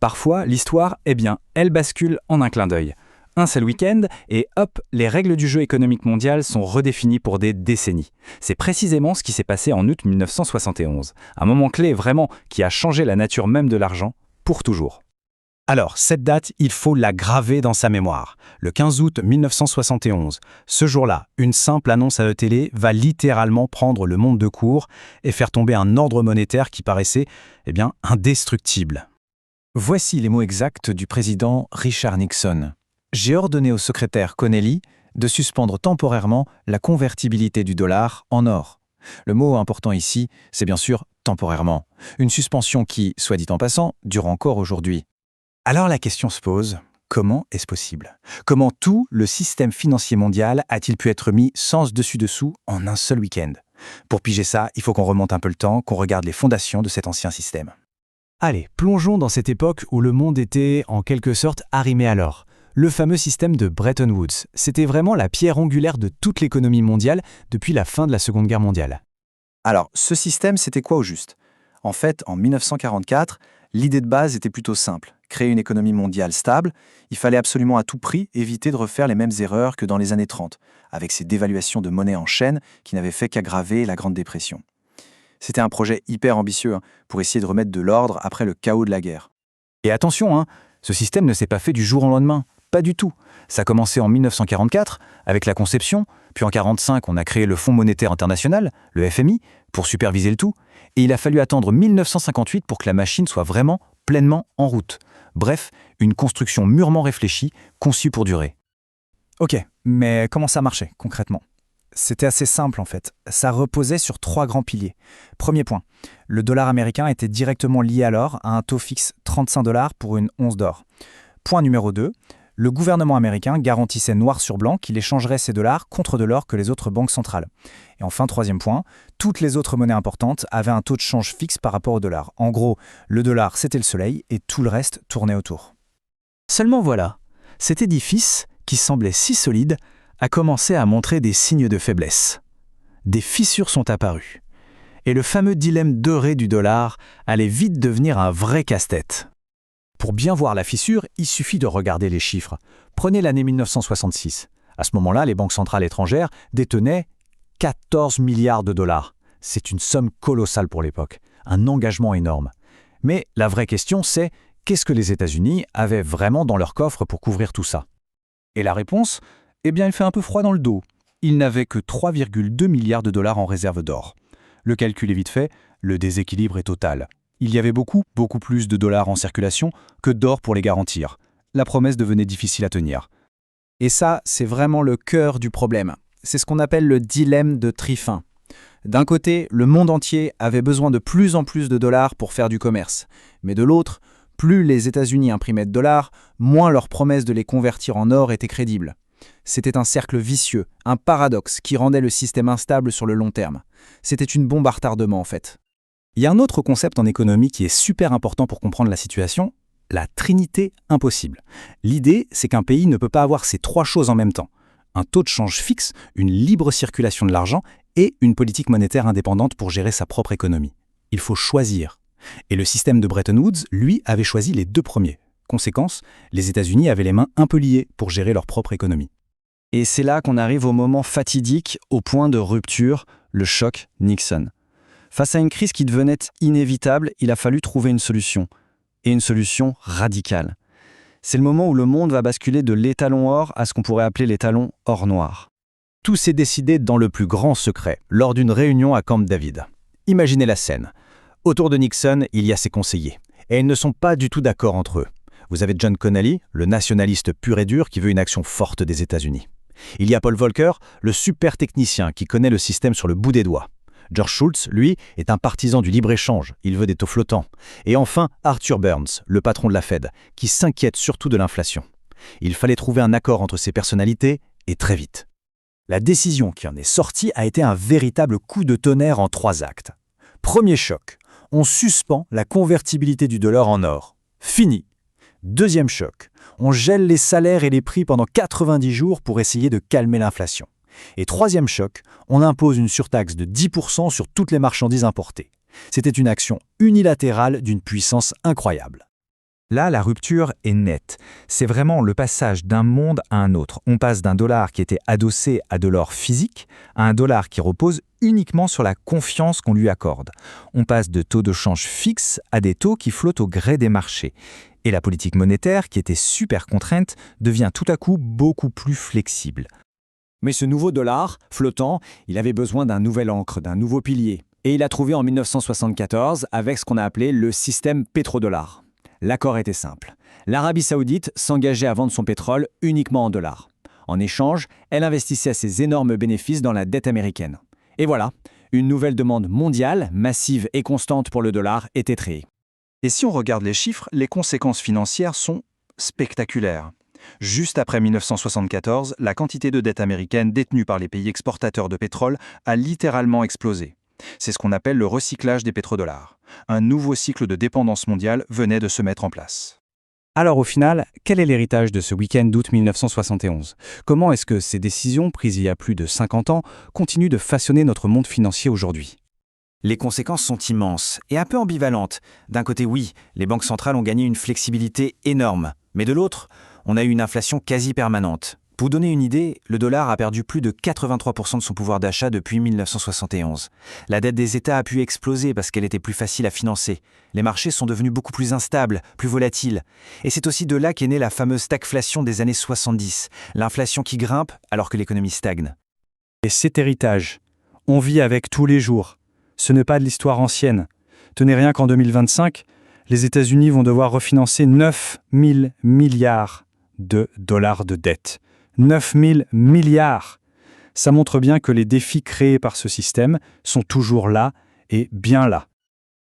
Parfois, l'histoire, elle bascule en un clin d'œil. Un seul week-end, et hop, les règles du jeu économique mondial sont redéfinies pour des décennies. C'est précisément ce qui s'est passé en août 1971. Un moment clé, vraiment, qui a changé la nature même de l'argent, pour toujours. Alors, cette date, il faut la graver dans sa mémoire. Le 15 août 1971. Ce jour-là, une simple annonce à la télé va littéralement prendre le monde de court et faire tomber un ordre monétaire qui paraissait, indestructible. Voici les mots exacts du président Richard Nixon. J'ai ordonné au secrétaire Connelly de suspendre temporairement la convertibilité du dollar en or. Le mot important ici, c'est bien sûr temporairement. Une suspension qui, soit dit en passant, dure encore aujourd'hui. Alors la question se pose, comment est-ce possible? Comment tout le système financier mondial a-t-il pu être mis sans dessus-dessous en un seul week-end? Pour piger ça, il faut qu'on remonte un peu le temps, qu'on regarde les fondations de cet ancien système. Allez, plongeons dans cette époque où le monde était, en quelque sorte, arrimé à l'or. Le fameux système de Bretton Woods. C'était vraiment la pierre angulaire de toute l'économie mondiale depuis la fin de la Seconde Guerre mondiale. Alors, ce système, c'était quoi au juste? En fait, en 1944, l'idée de base était plutôt simple. Créer une économie mondiale stable, il fallait absolument à tout prix éviter de refaire les mêmes erreurs que dans les années 30, avec ces dévaluations de monnaie en chaîne qui n'avaient fait qu'aggraver la Grande Dépression. C'était un projet hyper ambitieux pour essayer de remettre de l'ordre après le chaos de la guerre. Et attention, ce système ne s'est pas fait du jour au lendemain. Pas du tout. Ça a commencé en 1944 avec la conception, puis en 1945 on a créé le Fonds monétaire international, le FMI, pour superviser le tout, et il a fallu attendre 1958 pour que la machine soit vraiment pleinement en route. Bref, une construction mûrement réfléchie, conçue pour durer. Ok, mais comment ça marchait concrètement? C'était assez simple en fait. Ça reposait sur 3 grands piliers. Premier point, le dollar américain était directement lié à l'or à un taux fixe 35 $ pour une once d'or. Point numéro 2, le gouvernement américain garantissait noir sur blanc qu'il échangerait ces dollars contre de l'or que les autres banques centrales. Et enfin, troisième point, toutes les autres monnaies importantes avaient un taux de change fixe par rapport au dollar. En gros, le dollar c'était le soleil et tout le reste tournait autour. Seulement voilà, cet édifice, qui semblait si solide, a commencé à montrer des signes de faiblesse. Des fissures sont apparues. Et le fameux dilemme doré du dollar allait vite devenir un vrai casse-tête. Pour bien voir la fissure, il suffit de regarder les chiffres. Prenez l'année 1966. À ce moment-là, les banques centrales étrangères détenaient 14 milliards de dollars. C'est une somme colossale pour l'époque, un engagement énorme. Mais la vraie question, c'est qu'est-ce que les États-Unis avaient vraiment dans leur coffre pour couvrir tout ça? Et la réponse, il fait un peu froid dans le dos. Ils n'avaient que 3,2 milliards de dollars en réserve d'or. Le calcul est vite fait, le déséquilibre est total. Il y avait beaucoup plus de dollars en circulation que d'or pour les garantir. La promesse devenait difficile à tenir. Et ça, c'est vraiment le cœur du problème. C'est ce qu'on appelle le dilemme de Triffin. D'un côté, le monde entier avait besoin de plus en plus de dollars pour faire du commerce. Mais de l'autre, plus les États-Unis imprimaient de dollars, moins leur promesse de les convertir en or était crédible. C'était un cercle vicieux, un paradoxe qui rendait le système instable sur le long terme. C'était une bombe à retardement en fait. Il y a un autre concept en économie qui est super important pour comprendre la situation, la trinité impossible. L'idée, c'est qu'un pays ne peut pas avoir ces 3 choses en même temps. Un taux de change fixe, une libre circulation de l'argent et une politique monétaire indépendante pour gérer sa propre économie. Il faut choisir. Et le système de Bretton Woods, lui, avait choisi les 2 premiers. Conséquence, les États-Unis avaient les mains un peu liées pour gérer leur propre économie. Et c'est là qu'on arrive au moment fatidique, au point de rupture, le choc Nixon. Face à une crise qui devenait inévitable, il a fallu trouver une solution. Et une solution radicale. C'est le moment où le monde va basculer de l'étalon or à ce qu'on pourrait appeler l'étalon or noir. Tout s'est décidé dans le plus grand secret, lors d'une réunion à Camp David. Imaginez la scène. Autour de Nixon, il y a ses conseillers. Et ils ne sont pas du tout d'accord entre eux. Vous avez John Connally, le nationaliste pur et dur qui veut une action forte des États-Unis. Il y a Paul Volcker, le super technicien qui connaît le système sur le bout des doigts. George Shultz, lui, est un partisan du libre-échange, il veut des taux flottants. Et enfin, Arthur Burns, le patron de la Fed, qui s'inquiète surtout de l'inflation. Il fallait trouver un accord entre ces personnalités, et très vite. La décision qui en est sortie a été un véritable coup de tonnerre en 3 actes. Premier choc, on suspend la convertibilité du dollar en or. Fini. Deuxième choc, on gèle les salaires et les prix pendant 90 jours pour essayer de calmer l'inflation. Et troisième choc, on impose une surtaxe de 10% sur toutes les marchandises importées. C'était une action unilatérale d'une puissance incroyable. Là, la rupture est nette. C'est vraiment le passage d'un monde à un autre. On passe d'un dollar qui était adossé à de l'or physique à un dollar qui repose uniquement sur la confiance qu'on lui accorde. On passe de taux de change fixes à des taux qui flottent au gré des marchés. Et la politique monétaire, qui était super contrainte, devient tout à coup beaucoup plus flexible. Mais ce nouveau dollar, flottant, il avait besoin d'un nouvel ancre, d'un nouveau pilier. Et il a trouvé en 1974 avec ce qu'on a appelé le système pétrodollar. L'accord était simple. L'Arabie saoudite s'engageait à vendre son pétrole uniquement en dollars. En échange, elle investissait ses énormes bénéfices dans la dette américaine. Et voilà, une nouvelle demande mondiale, massive et constante pour le dollar était créée. Et si on regarde les chiffres, les conséquences financières sont spectaculaires. Juste après 1974, la quantité de dette américaine détenue par les pays exportateurs de pétrole a littéralement explosé. C'est ce qu'on appelle le recyclage des pétrodollars. Un nouveau cycle de dépendance mondiale venait de se mettre en place. Alors au final, quel est l'héritage de ce week-end d'août 1971 ? Comment est-ce que ces décisions, prises il y a plus de 50 ans, continuent de façonner notre monde financier aujourd'hui ? Les conséquences sont immenses et un peu ambivalentes. D'un côté, oui, les banques centrales ont gagné une flexibilité énorme. Mais de l'autre, on a eu une inflation quasi permanente. Pour donner une idée, le dollar a perdu plus de 83% de son pouvoir d'achat depuis 1971. La dette des États a pu exploser parce qu'elle était plus facile à financer. Les marchés sont devenus beaucoup plus instables, plus volatiles. Et c'est aussi de là qu'est née la fameuse stagflation des années 70, l'inflation qui grimpe alors que l'économie stagne. Et cet héritage, on vit avec tous les jours. Ce n'est pas de l'histoire ancienne. Tenez rien qu'en 2025, les États-Unis vont devoir refinancer 9 000 milliards de dollars de dette. 9 000 milliards. Ça montre bien que les défis créés par ce système sont toujours là et bien là.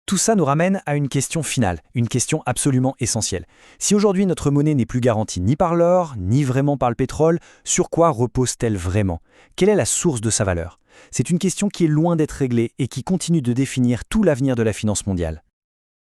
Tout ça nous ramène à une question finale, une question absolument essentielle. Si aujourd'hui notre monnaie n'est plus garantie ni par l'or, ni vraiment par le pétrole, sur quoi repose-t-elle vraiment ? Quelle est la source de sa valeur ? C'est une question qui est loin d'être réglée et qui continue de définir tout l'avenir de la finance mondiale.